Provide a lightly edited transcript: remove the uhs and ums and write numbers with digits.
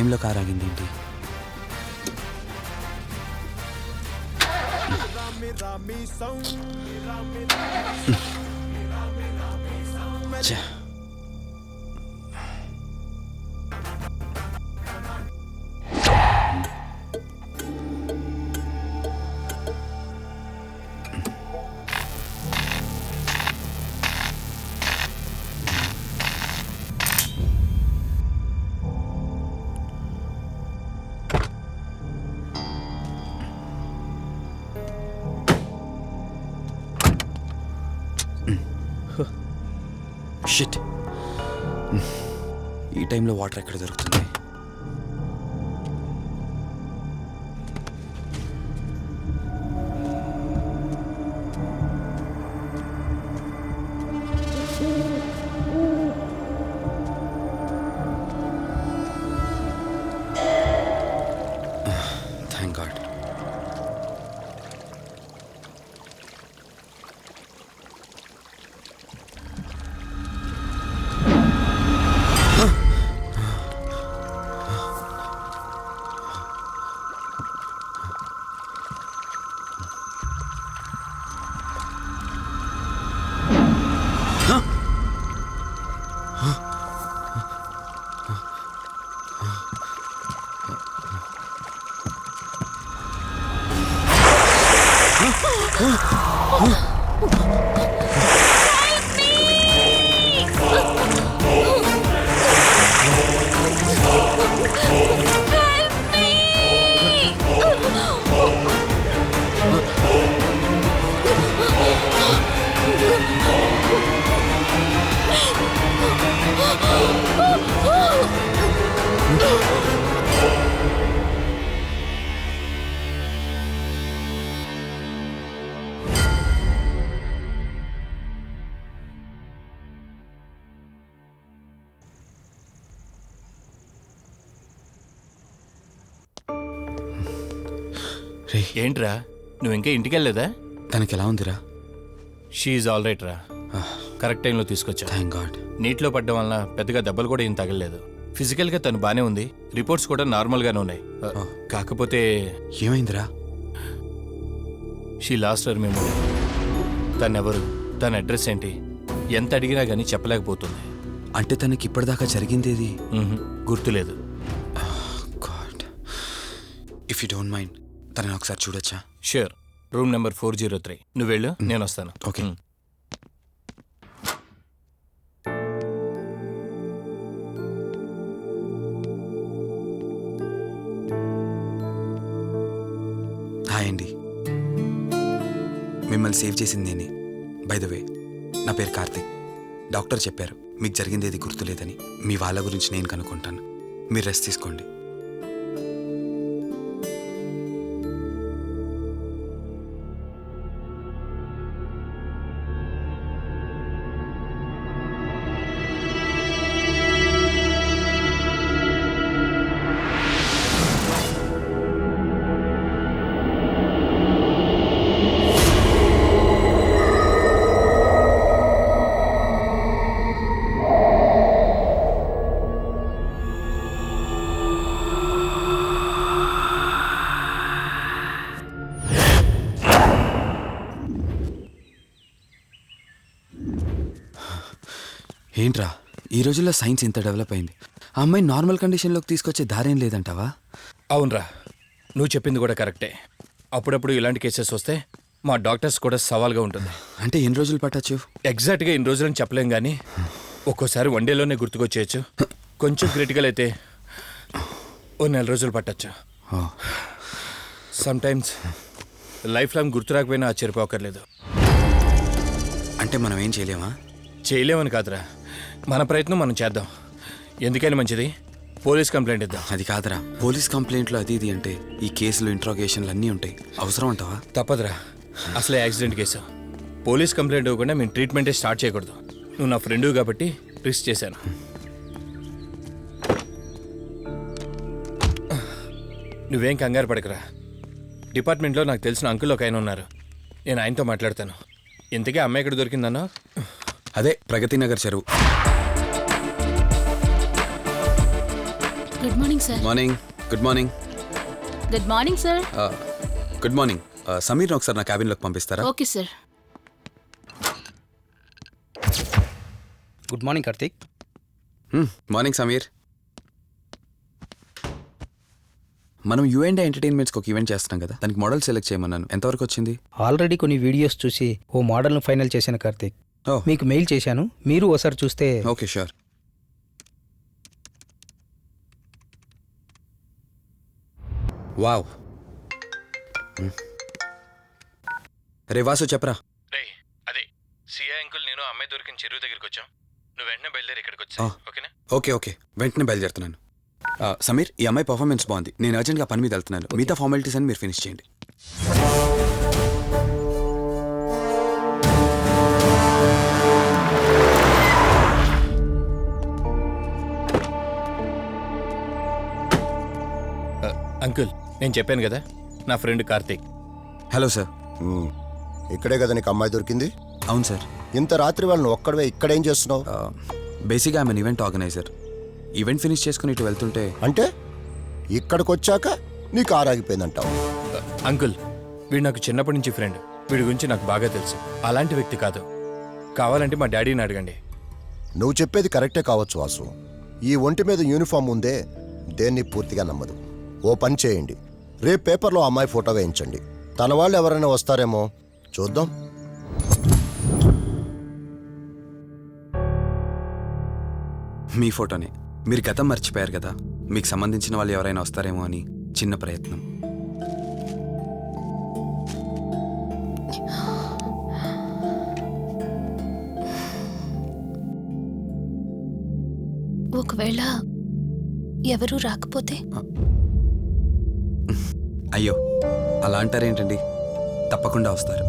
టైంలో కార్ ఆగింది ఏంటి? ఛే. షిట్. ఈ టైంలో వాటర్ ఎక్కడ దొరుకుతుంది? Thank God. ఏంట్రా నువ్వు ఇంకా ఇంటికి వెళ్ళలేదా? తనకి ఎలా ఉందిరా? షీఈ్ ఆల్ రైట్ రా. కరెక్ట్ టైంలో తీసుకొచ్చా. Thank God. నీటిలో పడ్డం వల్ల పెద్దగా దెబ్బలు కూడా ఏం తగలలేదు. ఫిజికల్గా తను బాగానే ఉంది. రిపోర్ట్స్ కూడా నార్మల్గానే ఉన్నాయి. కాకపోతే ఏమైందిరా? She lost her memory. తనెవరు, తన అడ్రస్ ఏంటి, ఎంత అడిగినా కానీ చెప్పలేకపోతుంది. అంటే తనకి ఇప్పటిదాకా జరిగిందేది గుర్తులేదు. God, if you don't mind తనని ఒకసారి చూడొచ్చా? షూర్. Room number 403. నువ్వు వెళ్ళు, నేను వస్తాను. ఓకే. హాయ్ అండి, మిమ్మల్ని సేవ్ చేసింది నేనే. బై ద వే, నా పేరు కార్తిక్. డాక్టర్ చెప్పారు మీకు జరిగిందేది గుర్తులేదని. మీ వాళ్ళ గురించి నేను కనుక్కుంటాను. మీరు రెస్ట్ తీసుకోండి. ఏంట్రా, ఈ రోజుల్లో సైన్స్ ఇంత డెవలప్ అయింది. ఆ అమ్మాయి నార్మల్ కండిషన్లోకి తీసుకొచ్చే దారేం లేదంటావా? అవునరా, నువ్వు చెప్పింది కూడా కరెక్టే. అప్పుడప్పుడు ఇలాంటి కేసెస్ వస్తే మా డాక్టర్స్ కూడా సవాల్గా ఉంటుంది. అంటే ఎన్ని రోజులు పట్టచ్చు? ఎగ్జాక్ట్గా ఇన్ని రోజులని చెప్పలేం, కానీ ఒక్కోసారి వన్ డేలోనే గుర్తుకొచ్చేయచ్చు. కొంచెం క్రిటికల్ అయితే ఓ 4 రోజులు పట్టచ్చు. సమ్టైమ్స్ లైఫ్ లాంగ్ గుర్తు రాకపోయినా ఆశ్చర్యపోకర్లేదు. అంటే మనం ఏం చేయలేమా? చేయలేమని కాదురా, మన ప్రయత్నం మనం చేద్దాం. ఎందుకని మంచిది, పోలీస్ కంప్లైంట్ ఇద్దాం. అది కాదురా, పోలీస్ కంప్లైంట్లు అది ఇది అంటే ఈ కేసులు ఇంట్రాగేషన్లు అన్నీ ఉంటాయి. అవసరం అంటావా? తప్పదురా, అసలే యాక్సిడెంట్ కేసు. పోలీస్ కంప్లైంట్ ఇవ్వకుండా మేము ట్రీట్మెంటే స్టార్ట్ చేయకూడదు. నువ్వు నా ఫ్రెండు కాబట్టి రిస్క్ చేశాను. నువ్వేం కంగారు పడకరా. డిపార్ట్మెంట్లో నాకు తెలిసిన అంకుల్ ఒక ఆయన ఉన్నారు, నేను ఆయనతో మాట్లాడతాను. ఇంతకీ అమ్మాయి ఎక్కడ దొరికిందన్నా? అదే ప్రగతి నగర్ చెరువు. Good morning sir. Morning. Good morning. Good morning sir. Good morning. సమీర్ని ఒకసారి నా క్యాబిన్లోకి పంపిస్తారా? Okay sir. Good morning Karthik. Morning Sameer. మనం యూఎండ్ ఎంటర్టైన్మెంట్స్కి ఒక ఈవెంట్ చేస్తున్నాం కదా, దానికి మోడల్ సెలెక్ట్ చేయమన్నాను. ఎంతవరకు వచ్చింది? ఆల్రెడీ కొన్ని వీడియోస్ చూసి ఓ మోడల్ను ఫైనల్ చేశాను కార్తీక్. ఓ మీకు మెయిల్ చేశాను, మీరు ఒకసారి చూస్తే. Okay sure. వావ్. రే వాసు చెప్పరా. అదే సిఐ అంకుల్ నేను అమ్మాయి దొరికిన చెరువు దగ్గరికి వచ్చాం. నువ్వు వెంటనే బయలుదేరి ఇక్కడికి వచ్చా. ఓకేనా? ఓకే ఓకే, వెంటనే బయలుదేరుతున్నాను. సమీర్, ఈ అమ్మాయి పర్ఫార్మెన్స్ బాగుంది. నేను అర్జెంట్గా పని మీద వెళ్తున్నాను. మిగతా ఫార్మాలిటీస్ అని మీరు ఫినిష్ చేయండి. అంకుల్, నేను చెప్పాను కదా, నా ఫ్రెండ్ కార్తీక్. Hello sir. ఇక్కడే కదా నీకు అమ్మాయి దొరికింది? అవును సార్. ఇంత రాత్రి వాళ్ళని ఒక్కడవే ఇక్కడేం చేస్తున్నావు? బేసిక్గా I'm event organizer. Event finish చేసుకుని ఇటు వెళ్తుంటే అంటే ఇక్కడికి వచ్చాక నీ కారు ఆగిపోయిందంటావు? అంకుల్, వీడు నాకు చిన్నప్పటి నుంచి ఫ్రెండ్. వీడి గురించి నాకు బాగా తెలుసు. అలాంటి వ్యక్తి కాదు. కావాలంటే మా డాడీని అడగండి. నువ్వు చెప్పేది కరెక్టే కావచ్చు వాసు. ఈ ఒంటి మీద యూనిఫామ్ ఉందే దేన్ని పూర్తిగా నమ్మదు. ఓ పని చేయండి, రేపు పేపర్లో అమ్మాయి ఫోటో వేయించండి. తన వాళ్ళు ఎవరైనా వస్తారేమో చూద్దాం. మీ ఫోటోనే. మీరు గతం మర్చిపోయారు కదా, మీకు సంబంధించిన వాళ్ళు ఎవరైనా వస్తారేమో అని చిన్న ప్రయత్నం. ఒకవేళ ఎవరూ రాకపోతే? అయ్యో, అలా అంటారేంటండి? తప్పకుండా వస్తారు.